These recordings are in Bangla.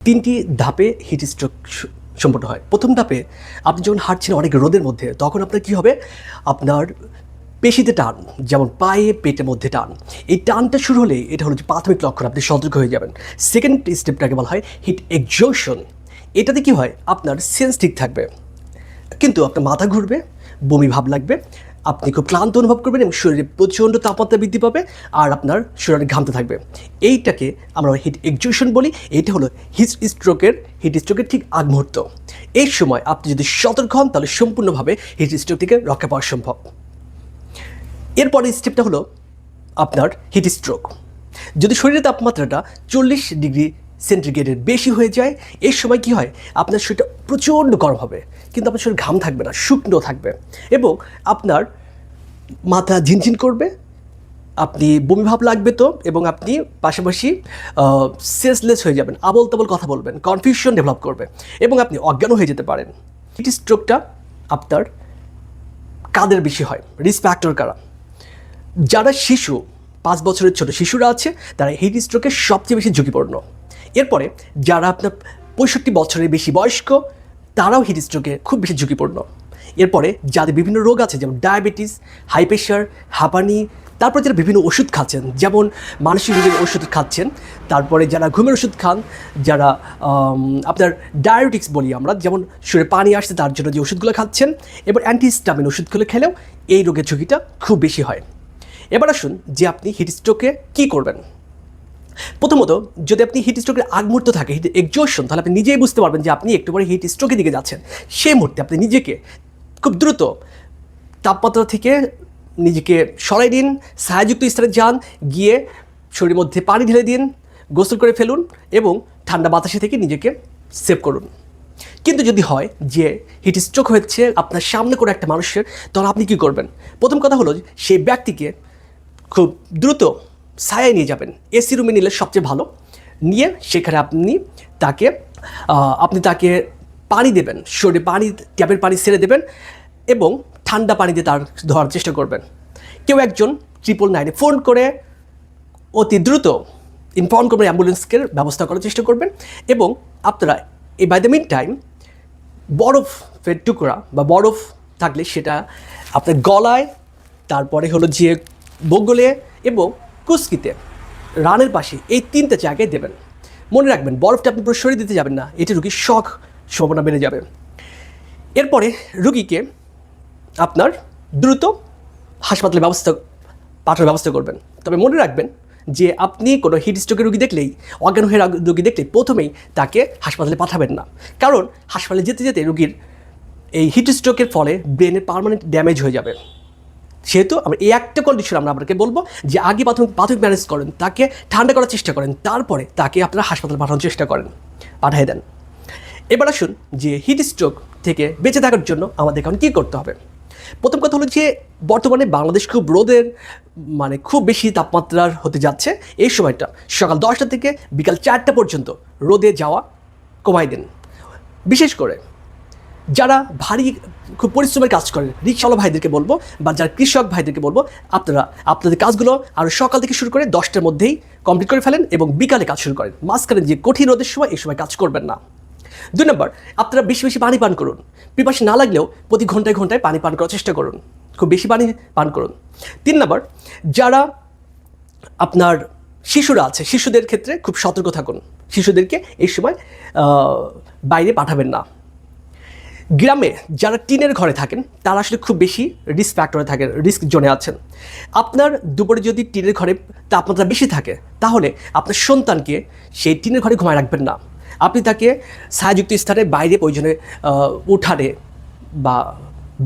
তিনটি ধাপে হিট স্ট্রোক সম্পন্ন হয়। প্রথম ধাপে আপনি যখন হাঁটছেন অনেক রোদের মধ্যে, তখন আপনার কী হবে, আপনার পেশিতে টান, যেমন পায়ে পেটের মধ্যে টান। এই টানটা শুরু হলে এটা হলো যে প্রাথমিক লক্ষণ, আপনি সতর্ক হয়ে যাবেন। সেকেন্ড স্টেপটাকে বলা হয় হিট এক্সজশন। এটাতে কী হয়, আপনার সেন্স ঠিক থাকবে, কিন্তু আপনার মাথা ঘুরবে, বমি ভাব লাগবে, আপনি খুব ক্লান্ত অনুভব করবেন এবং শরীরে প্রচণ্ড তাপমাত্রা বৃদ্ধি পাবে, আর আপনার শরীরে ঘামতে থাকবে। এইটাকে আমরা হিট এক্সজশন বলি। এইটা হলো হিট স্ট্রোকের ঠিক আগ মুহূর্ত। এই সময় আপনি যদি সতর্ক হন তাহলে সম্পূর্ণভাবে হিট স্ট্রোক থেকে রক্ষা পাওয়া সম্ভব। এরপরে স্টেপটা হলো আপনার হিট স্ট্রোক। যদি শরীরের তাপমাত্রাটা 40 ডিগ্রি সেন্টিগ্রেডের বেশি হয়ে যায়, এই সময় কি হয়, আপনার শরীরটা প্রচণ্ড গরম হবে, কিন্তু আপনার শরীর ঘাম থাকবে না, শুকনো থাকবে, এবং আপনার মাথা ঝিনঝিন করবে, আপনি বমি ভাব লাগবে তো, এবং আপনি পাশাপাশি সেন্সলেস হয়ে যাবেন, আবল তাবল কথা বলবেন, কনফিউশন ডেভেলপ করবে, এবং আপনি অজ্ঞানও হয়ে যেতে পারেন। হিট স্ট্রোকটা আপনার কাদের বেশি হয়, রিস্ক ফ্যাক্টর কারা? যারা শিশু, 5 বছরের ছোট শিশুরা আছে, তারা হিট স্ট্রোকের সবচেয়ে বেশি ঝুঁকিপূর্ণ। এরপরে যারা আপনার 65 বছরের বেশি বয়স্ক, তারাও হিট স্ট্রোকে খুব বেশি ঝুঁকিপূর্ণ। এরপরে যাদের বিভিন্ন রোগ আছে, যেমন ডায়াবেটিস, হাই প্রেশার, হাঁপানি, তারপর যারা বিভিন্ন ওষুধ খাচ্ছেন, যেমন মানসিক রোগের ওষুধ খাচ্ছেন, তারপরে যারা ঘুমের ওষুধ খান, যারা আপনার ডায়াবেটিক্স বলি আমরা, যেমন শরীরে পানি আসছে তার জন্য যে ওষুধগুলো খাচ্ছেন, এবার অ্যান্টিহিস্টামিন ওষুধগুলো খেলেও এই রোগের ঝুঁকিটা খুব বেশি হয়। এবার আসুন যে আপনি হিট স্ট্রোকে কী করবেন। প্রথমত, যদি আপনি হিট স্ট্রোকের আগ মুহূর্ত থাকে, হিট এক্সজশন, তাহলে আপনি নিজেই বুঝতে পারবেন যে আপনি একটু পরে হিট স্ট্রোকের দিকে যাচ্ছেন। সেই মুহূর্তে আপনি নিজেকে খুব দ্রুত তাপমাত্রা থেকে নিজেকে সরাই দিন, ছায়াযুক্ত স্থানে যান, গিয়ে শরীরের মধ্যে পানি ঢেলে দিন, গোসল করে ফেলুন, এবং ঠান্ডা বাতাসে থেকে নিজেকে সেভ করুন। কিন্তু যদি হয় যে হিট স্ট্রোক হচ্ছে আপনার সামনে কোনো একটা মানুষের, তখন আপনি কী করবেন? প্রথম কথা হলো, সেই ব্যক্তিকে খুব দ্রুত ছায়ায় নিয়ে যাবেন, এসি রুমে নিলে সবচেয়ে ভালো। নিয়ে সেখানে আপনি তাকে পানি দেবেন, শরীরে পানি, ট্যাপের পানি ছেড়ে দেবেন, এবং ঠান্ডা পানি দিয়ে তার ধরার চেষ্টা করবেন। কেউ একজন 999-এ ফোন করে অতি দ্রুত ইনফর্ম করবেন, অ্যাম্বুলেন্সকে ব্যবস্থা করার চেষ্টা করবেন। এবং আপনারা এই বাই দ্য মিন টাইম বরফের টুকরা বা বরফ থাকলে সেটা আপনার গলায়, তারপরে হলো যে বগলে এবং কুস্কিতে, রানের পাশে, এই 3টে জায়গায় দেবেন। মনে রাখবেন, বরফটা আপনি পুরো শরীরে দিতে যাবেন না, এটি রুগীর শক সম্ভাবনা বেড়ে যাবে। এরপরে রুগীকে আপনার দ্রুত হাসপাতালে পাঠানোর ব্যবস্থা করবেন। তবে মনে রাখবেন যে আপনি কোনো হিট স্ট্রোকের রুগী দেখলেই, অজ্ঞান হয়ে রুগী দেখলেই প্রথমেই তাকে হাসপাতালে পাঠাবেন না, কারণ হাসপাতালে যেতে যেতে রুগীর এই হিট স্ট্রোকের ফলে ব্রেনের পার্মানেন্ট ড্যামেজ হয়ে যাবে। সেহেতু আমরা এই একটা কন্ডিশন আমরা আপনাকে বলবো যে আগে প্রাথমিক ম্যানেজ করেন, তাকে ঠান্ডা করার চেষ্টা করেন, তারপরে তাকে আপনারা হাসপাতালে পাঠানোর চেষ্টা করেন, পাঠিয়ে দেন। এবার আসুন যে হিট স্ট্রোক থেকে বেঁচে থাকার জন্য আমাদের এখন কী করতে হবে। প্রথম কথা হলো যে বর্তমানে বাংলাদেশ খুব রোদের, খুব বেশি তাপমাত্রার হতে যাচ্ছে। এই সময়টা সকাল 10টা থেকে বিকাল 4টা পর্যন্ত রোদে যাওয়া কমাই দেন। বিশেষ করে যারা ভারী খুব পরিশ্রমের কাজ করেন, রিক্সাওয়ালা ভাইদেরকে বলবো, বা যারা কৃষক ভাইদেরকে বলবো, আপনারা আপনাদের কাজগুলো আরও সকাল থেকে শুরু করে 10টার মধ্যেই কমপ্লিট করে ফেলেন এবং বিকালে কাজ শুরু করেন। মাঝখানে যে কঠিন রোদের সময়, এই সময় কাজ করবেন না। 2 নম্বর, আপনারা বেশি বেশি পানি পান করুন। পিপাসা না লাগলেও প্রতি ঘন্টায় ঘন্টায় পানি পান করার চেষ্টা করুন, খুব বেশি পানি পান করুন। 3 নম্বর, যারা আপনার শিশুরা আছে, শিশুদের ক্ষেত্রে খুব সতর্ক থাকুন, শিশুদেরকে এই সময় বাইরে পাঠাবেন না। গ্রামে যারা টিনের ঘরে থাকেন, তারা আসলে খুব বেশি রিস্ক ফ্যাক্টরে থাকেন, রিস্ক জোনে আছেন। আপনার দুপুরে যদি টিনের ঘরে তাপমাত্রা বেশি থাকে, তাহলে আপনার সন্তানকে সেই টিনের ঘরে ঘুমায় রাখবেন না। আপনি তাকে ছায়াযুক্ত স্থানে, বাইরে প্রয়োজনে উঠানে বা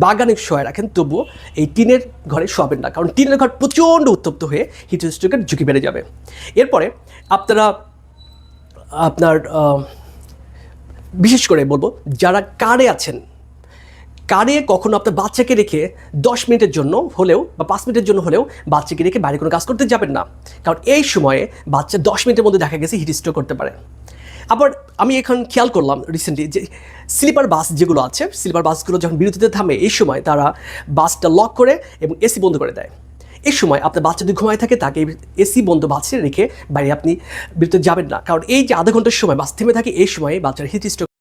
বাগানে শোয়া রাখেন, তবুও এই টিনের ঘরে শোয়াবেন না, কারণ টিনের ঘর প্রচণ্ড উত্তপ্ত হয়ে হিট স্ট্রোকের ঝুঁকি বেড়ে যাবে। এরপরে আপনার বিশেষ করে বলবো, যারা কারে আছেন, কারে কখনো আপনার বাচ্চাকে রেখে 10 মিনিটের জন্য হলেও বা 5 মিনিটের জন্য হলেও বাচ্চাকে রেখে বাইরে কোনো কাজ করতে যাবেন না, কারণ এই সময়ে বাচ্চা 10 মিনিটের মধ্যে দেখা গেছে হিট স্ট্রোক করতে পারে। আবার আমি এখন খেয়াল করলাম রিসেন্টলি যে স্লিপার বাস যেগুলো আছে, স্লিপার বাসগুলো যখন বিরতিতে থামে, এই সময় তারা বাসটা লক করে এবং এসি বন্ধ করে দেয়। এই সময় আপনার বাচ্চা যদি ঘুমায় থাকে তাকে এসি বন্ধ বাচ্চা রেখে বাইরে আপনি বেরোতে যাবেন না, কারণ এই যে আধা ঘন্টার সময় বাস থেমে থাকে এই সময়ে বাচ্চার হিট স্ট্রোক